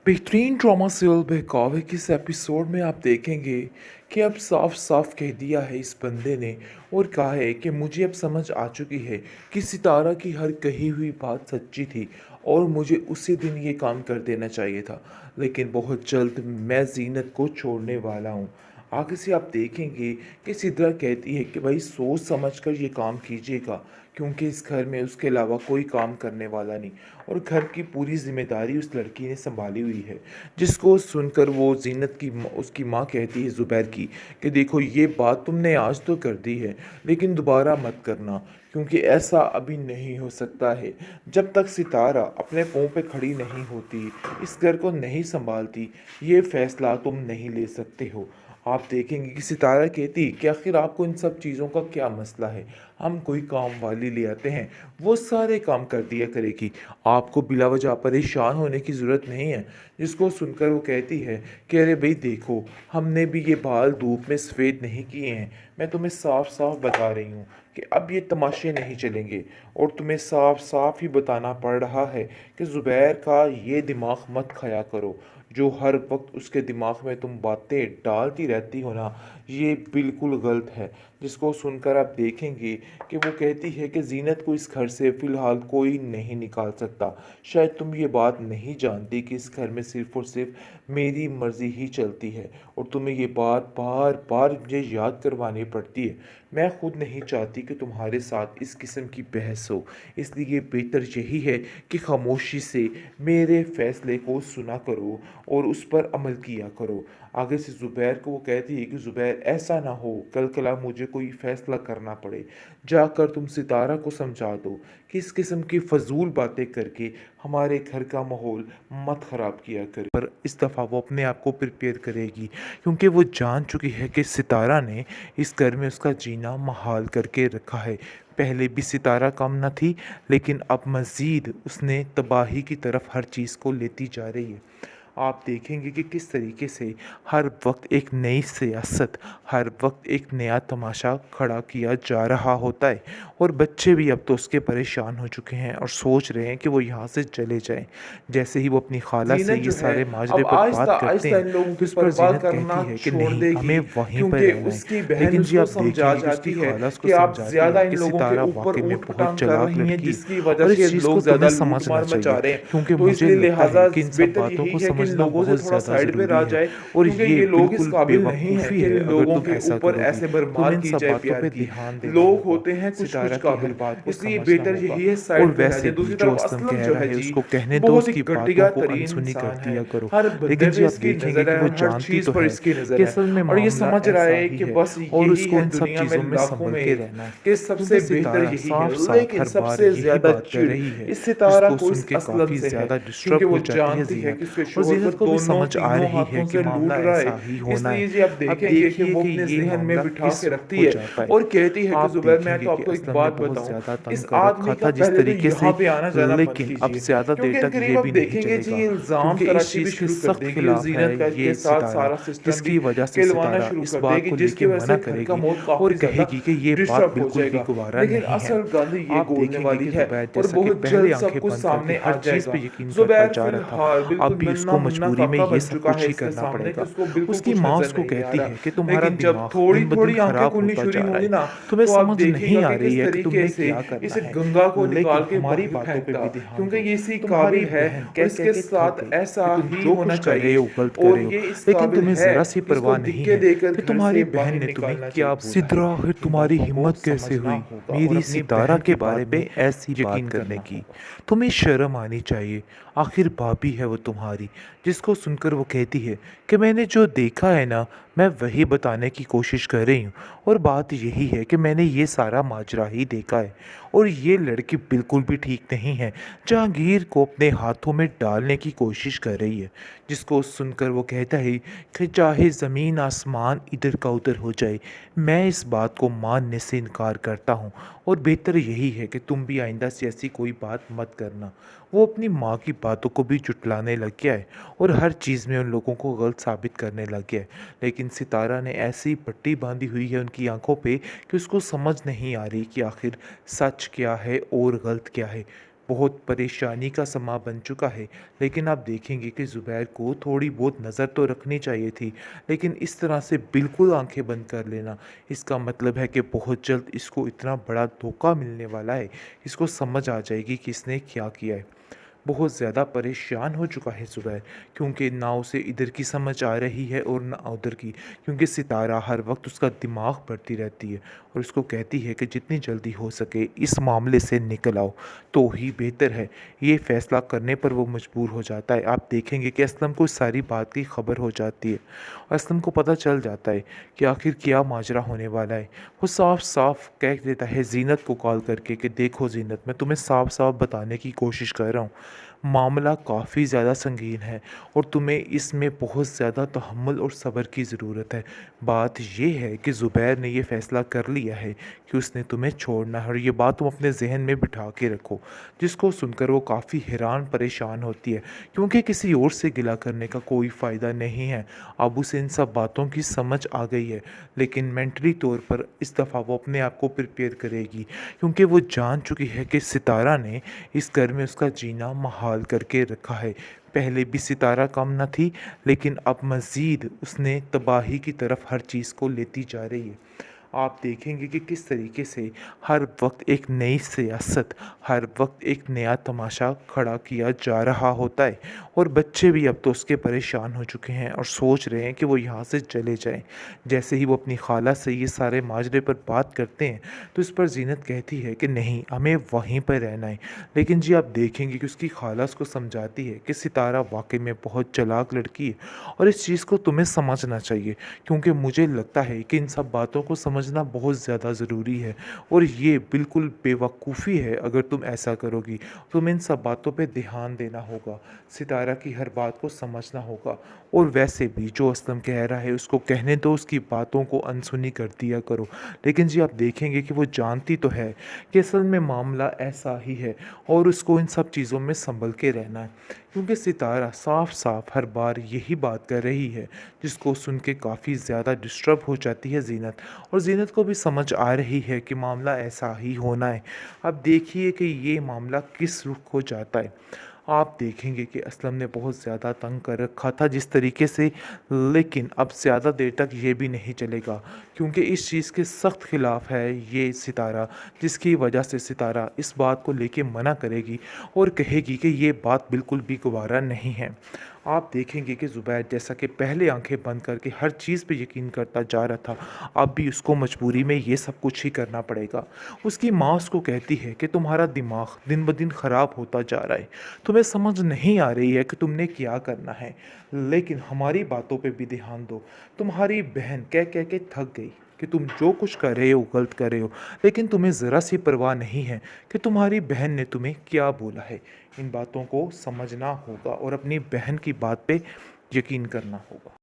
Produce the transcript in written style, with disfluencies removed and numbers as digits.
बेहतरीन drama serial बहकावे के इस एपिसोड में आप देखेंगे कि अब साफ साफ कह दिया है इस बंदे ने और कहा है कि मुझे अब समझ आ चुकी है कि सितारा की हर कही हुई बात सच्ची थी और मुझे उसी दिन ये काम कर देना चाहिए था। लेकिन बहुत जल्द मैं जीनत को छोड़ने वाला हूँ। आगे से आप देखेंगे कि सिद्रा कहती है कि भाई सोच समझ कर ये काम कीजिएगा, क्योंकि इस घर में उसके अलावा कोई काम करने वाला नहीं और घर की पूरी जिम्मेदारी उस लड़की ने संभाली हुई है। जिसको सुनकर वो जीनत की उसकी माँ कहती है ज़ुबैर की कि देखो ये बात तुमने आज तो कर दी है, लेकिन दोबारा मत करना, क्योंकि ऐसा अभी नहीं हो सकता है। जब तक सितारा अपने पाँव पे खड़ी नहीं होती, इस घर को नहीं संभालती, ये फैसला तुम नहीं ले सकते हो। आप देखेंगे कि सितारा कहती कि आखिर आपको इन सब चीज़ों का क्या मसला है, हम कोई काम वाली ले आते हैं, वो सारे काम कर दिया करेगी, आपको बिला वजह परेशान होने की ज़रूरत नहीं है। जिसको सुनकर वो कहती है कि अरे भाई देखो, हमने भी ये बाल धूप में सफ़ेद नहीं किए हैं, मैं तुम्हें साफ साफ बता रही हूँ कि अब ये तमाशे नहीं चलेंगे और तुम्हें साफ साफ ही बताना पड़ रहा है कि ज़ुबैर का ये दिमाग मत खाया करो। जो हर वक्त उसके दिमाग में तुम बातें डालती रहती हो ना, ये बिल्कुल गलत है। जिसको सुनकर आप देखेंगे कि वो कहती है कि जीनत को इस घर से फ़िलहाल कोई नहीं निकाल सकता। शायद तुम ये बात नहीं जानती कि इस घर में सिर्फ़ और सिर्फ मेरी मर्ज़ी ही चलती है और तुम्हें ये बात बार बार मुझे याद करवानी पड़ती है। मैं खुद नहीं चाहती कि तुम्हारे साथ इस किस्म की बहस हो, इसलिए बेहतर यही है कि खामोशी से मेरे फ़ैसले को सुना करो और उस पर अमल किया करो। आगे से ज़ुबैर को वो कहती है कि ज़ुबैर ऐसा ना हो कल कला मुझे कोई फ़ैसला करना पड़े, जाकर तुम सितारा को समझा दो कि इस किस्म की फ़जूल बातें करके हमारे घर का माहौल मत ख़राब किया करे। पर इस दफ़ा वो अपने आप को प्रिपेयर करेगी, क्योंकि वो जान चुकी है कि सितारा ने इस घर में उसका जीना महाल करके रखा है। पहले भी सितारा कम न थी, लेकिन अब मज़ीद उसने तबाही की तरफ हर चीज़ को लेती जा रही है। आप देखेंगे कि किस तरीके से हर वक्त एक नई सियासत, हर वक्त एक नया तमाशा खड़ा किया जा रहा होता है और बच्चे भी अब तो उसके परेशान हो चुके हैं और सोच रहे हैं कि वो यहाँ से चले जाएं। जैसे ही वो अपनी खाला से जीनत ये जो है सारे माजरे अब पर आहिस्ता बात करते आहिस्ता हैं इन लोगों तो की इस पर परवाह जीनत करना कहती है कि छोड़ नहीं, देगी, हमें वहीं पर क्योंकि रहना है। उसकी बहन लेकिन जी उसको आप समझा देखेंगे कि उसकी जाती है खाला उसको कि आप समझाती ज्यादा है इन कि लोगों के सितारा ऊपर वाकई में ऊट बहुत पटांग कर चालाक रही हैं, लड़की है जिसकी वजह और से ये इस चीज़ को लोग ज्यादा तुम्हें लूट समझना मार मचा चाहिए, रहे हैं। क्योंकि तो मुझे इसलिए लगता है लिहाजा कि इन सब बेहतर बातों यही को है कि इन समझना लोगों से बहुत थोड़ा ज़्यादा साइड पे ज़रूरी रहा है जाए, और क्योंकि ये ये लोग इस बिल्कुल काबिल नहीं है बेवकूफ़ी कि है इन अगर लोगों तुम के ऐसा ऊपर करोगी। ऐसे तुम भरमार इन की सब जाए बातों प्यार पे की। ध्यान देना लोग होगा, होते हैं कुछ कुछ सितारा की हर काबिल, बात को इसलिए समझना बेहतर होगा। यही है और साइड पे रह वैसे जाए। भी दूसरी जो तरफ असलम असलम कह जो रहा है है जी, उसको कहने दो, बहुत ही उसकी बातों घटिया को तरीन अनसुनी कर इंसान है। दिया करो। हर लेकिन बंदे जी पे आप इसकी देखेंगे नज़र कि वो है, हर जानती चीज़ तो पर है इसकी कि नज़र है, असल में और ये मामला समझ रहा ऐसा है ही कि है बस और यही उसको है इन सब दुनिया में चीज़ों में लाखों संभल में के एक, रहना है, कि क्योंकि सबसे बेहतर सितारा यही है। साफ साफ लेकिन हर बार सबसे यही ज़्यादा बात कर चिढ़ रही है, इस सितारा जिसको को सुन इस के असलम काफ़ी से है, ज़्यादा क्योंकि डिस्टर्ब वो हो जाती है जानती है कि जीनत। उसके और शोहर को जीनत को भी दोनों समझ आ तीनों रही है हाथों कि से लूट मामला रहा है। ऐसा ही होना है। इसलिए जी आप अब देखेंगे कि देखिए वो कि अपने ये जहन में मामला बिठा किस के वक्त रखती हो है जाता है। और कहती है कि आप जुबैर मैं देखेंगे तो कि आपको एक असलम ने बात बहुत बताऊं, ज़्यादा तंग इस कर आदमी रखा का था जिस पहले तो तरीके यहाँ से, पे आना जाना बंद लेकिन अब कीजिए, ज़्यादा देर क्योंकि इन तक ये करीब भी अब नहीं देखेंगे जी चलेगा, ये इल्ज़ाम क्योंकि इस तराशी भी चीज़ के शुरू कर सख्त देगी और खिलाफ है जीनत का ये के साथ सितारा, सारा सिस्टम भी जिसकी वजह से कहलवाना सितारा शुरू इस कर बात देगी, को जिसकी लेके वजह मना से घर का करेगी माहौल और काफ़ी ज़्यादा कहेगी कि ये बात डिस्टर्ब हो बिल्कुल भी जाएगा। गवारा लेकिन नहीं है। असल गंद ये आप बोलने देखेंगे वाली कि है ज़ुबैर और जैसा कि बहुत पहले जल्द सब आंखें कुछ बंद करके सामने हर आ चीज़ पे जाएगा। यकीन करता जुबैर जा रहा था, फिलहाल अब बिल्कुल भी नन्ना उसको मुन्ना मजबूरी में काका ये बन सब चुका कुछ है ही इसके करना सामने कि पड़ेगा। उसको बिल्कुल उसकी कुछ माँ नजर उसको नहीं आ कहती रहा। है कि तुम्हारा लेकिन जब दिमाग थोड़ी दिन ब दिन थोड़ी आंखें खराब खुलनी होता शुरू जा रहा होंगी है, ना, तुम्हें तो आप समझ नहीं देखिएगा आ कि रही किस है कि तरीके तुमने से क्या करना इस है, गंगा को लेकिन निकाल के हमारी बाहर बातों पे फेंकता, भी ध्यान क्योंकि दो। ये इसी तुम्हारी काबिल है बहन और कह कह इसके के थक साथ गई ऐसा कि तुम ही जो होना कुछ कर रहे चाहिए। हो गलत कर और रहे हो, ये इस लेकिन काबिल तुम्हें है ज़रा सी कि इसको परवाह नहीं दिक्के है देकर कि घर तुम्हारी से बहन बाहर ने तुम्हें निकालना क्या चाहिए। बोला है। सिद्रा फिर इन तुम्हारी बातों को हिम्मत कैसे समझना हुई होगा और मेरी अपनी सितारा बहन के की बारे बात में पे ऐसी यकीन बात करने करना की। होगा। तुम्हें शर्म आनी चाहिए, आखिर भाभी है वो तुम्हारी। जिसको सुनकर वो कहती है कि मैंने जो देखा है ना, मैं वही बताने की कोशिश कर रही हूँ और बात यही है कि मैंने ये सारा माजरा ही देखा है और ये लड़की बिल्कुल भी ठीक नहीं है, जहांगीर को अपने हाथों में डालने की कोशिश कर रही है। जिसको सुनकर वो कहता है कि चाहे ज़मीन आसमान इधर का उधर हो जाए, मैं इस बात को मानने से इनकार करता हूँ और बेहतर यही है कि तुम भी आइंदा से ऐसी कोई बात मत करना। वो अपनी माँ की बातों को भी जुटलाने लग गया है और हर चीज़ में उन लोगों को गलत साबित करने लग गया है। लेकिन सितारा ने ऐसी पट्टी बांधी हुई है उनकी आंखों पे कि उसको समझ नहीं आ रही कि आखिर सच क्या है और गलत क्या है। बहुत परेशानी का समा बन चुका है। लेकिन आप देखेंगे कि ज़ुबैर को थोड़ी बहुत नज़र तो रखनी चाहिए थी, लेकिन इस तरह से बिल्कुल आँखें बंद कर लेना, इसका मतलब है कि बहुत जल्द इसको इतना बड़ा धोखा मिलने वाला है, इसको समझ आ जाएगी कि इसने क्या किया है। बहुत ज़्यादा परेशान हो चुका है ज़ुबैर, क्योंकि ना उसे इधर की समझ आ रही है और ना उधर की, क्योंकि सितारा हर वक्त उसका दिमाग पढ़ती रहती है और उसको कहती है कि जितनी जल्दी हो सके इस मामले से निकल आओ तो ही बेहतर है। ये फ़ैसला करने पर वो मजबूर हो जाता है। आप देखेंगे कि असलम को इस सारी बात की खबर हो जाती है और असलम को पता चल जाता है कि आखिर क्या माजरा होने वाला है। वो साफ साफ कह देता है ज़ीनत को कॉल करके कि देखो ज़ीनत, मैं तुम्हें साफ साफ बताने की कोशिश कर रहा हूँ, मामला काफ़ी ज़्यादा संगीन है और तुम्हें इसमें बहुत ज़्यादा तहम्मुल और सब्र की ज़रूरत है। बात ये है कि ज़ुबैर ने ये फ़ैसला कर लिया है कि उसने तुम्हें छोड़ना है और ये बात तुम अपने ज़हन में बिठा के रखो। जिसको सुनकर वो काफ़ी हैरान परेशान होती है, क्योंकि किसी और से गिला करने का कोई फ़ायदा नहीं है। अब उसे इन सब बातों की समझ आ गई है, लेकिन मेंटली तौर पर इस दफ़ा वो अपने आप को प्रिपेयर करेगी, क्योंकि वो जान चुकी है कि सितारा ने इस घर में उसका जीना महाल करके रखा है। पहले भी सितारा कम न थी, लेकिन अब मज़ीद उसने तबाही की तरफ हर चीज़ को लेती जा रही है। आप देखेंगे कि किस तरीके से हर वक्त एक नई सियासत, हर वक्त एक नया तमाशा खड़ा किया जा रहा होता है और बच्चे भी अब तो उसके परेशान हो चुके हैं और सोच रहे हैं कि वो यहाँ से चले जाएं। जैसे ही वो अपनी खाला से ये सारे माजरे पर बात करते हैं तो इस पर जीनत कहती है कि नहीं, हमें वहीं पर रहना है। लेकिन जी आप देखेंगे कि उसकी खाला उसको समझाती है कि सितारा वाकई में बहुत चालाक लड़की है और इस चीज़ को तुम्हें समझना चाहिए, क्योंकि मुझे लगता है कि इन सब बातों को समझना बहुत ज़्यादा ज़रूरी है और ये बिल्कुल बेवकूफ़ी है अगर तुम ऐसा करोगी। तुम्हें इन सब बातों पे ध्यान देना होगा, सितारा की हर बात को समझना होगा और वैसे भी जो असलम कह रहा है उसको कहने दो, उसकी बातों को अनसुनी कर दिया करो। लेकिन जी आप देखेंगे कि वो जानती तो है कि असल में मामला ऐसा ही है और उसको इन सब चीज़ों में संभल के रहना है, क्योंकि सितारा साफ साफ हर बार यही बात कर रही है, जिसको सुन के काफ़ी ज़्यादा डिस्टर्ब हो जाती है ज़ीनत और ज़ीनत को भी समझ आ रही है कि मामला ऐसा ही होना है। अब देखिए कि ये मामला किस रुख हो जाता है। आप देखेंगे कि असलम ने बहुत ज़्यादा तंग कर रखा था जिस तरीके से, लेकिन अब ज़्यादा देर तक ये भी नहीं चलेगा, क्योंकि इस चीज़ के सख्त ख़िलाफ़ है ये सितारा, जिसकी वजह से सितारा इस बात को लेके मना करेगी और कहेगी कि ये बात बिल्कुल भी गवारा नहीं है। आप देखेंगे कि ज़ुबैर जैसा कि पहले आंखें बंद करके हर चीज़ पे यकीन करता जा रहा था, अब भी उसको मजबूरी में ये सब कुछ ही करना पड़ेगा। उसकी माँ उसको कहती है कि तुम्हारा दिमाग दिन ब दिन ख़राब होता जा रहा है, तुम्हें समझ नहीं आ रही है कि तुमने क्या करना है, लेकिन हमारी बातों पे भी ध्यान दो। तुम्हारी बहन कह कह के थक गई कि तुम जो कुछ कर रहे हो गलत कर रहे हो, लेकिन तुम्हें ज़रा सी परवाह नहीं है कि तुम्हारी बहन ने तुम्हें क्या बोला है। इन बातों को समझना होगा और अपनी बहन की बात पे यकीन करना होगा।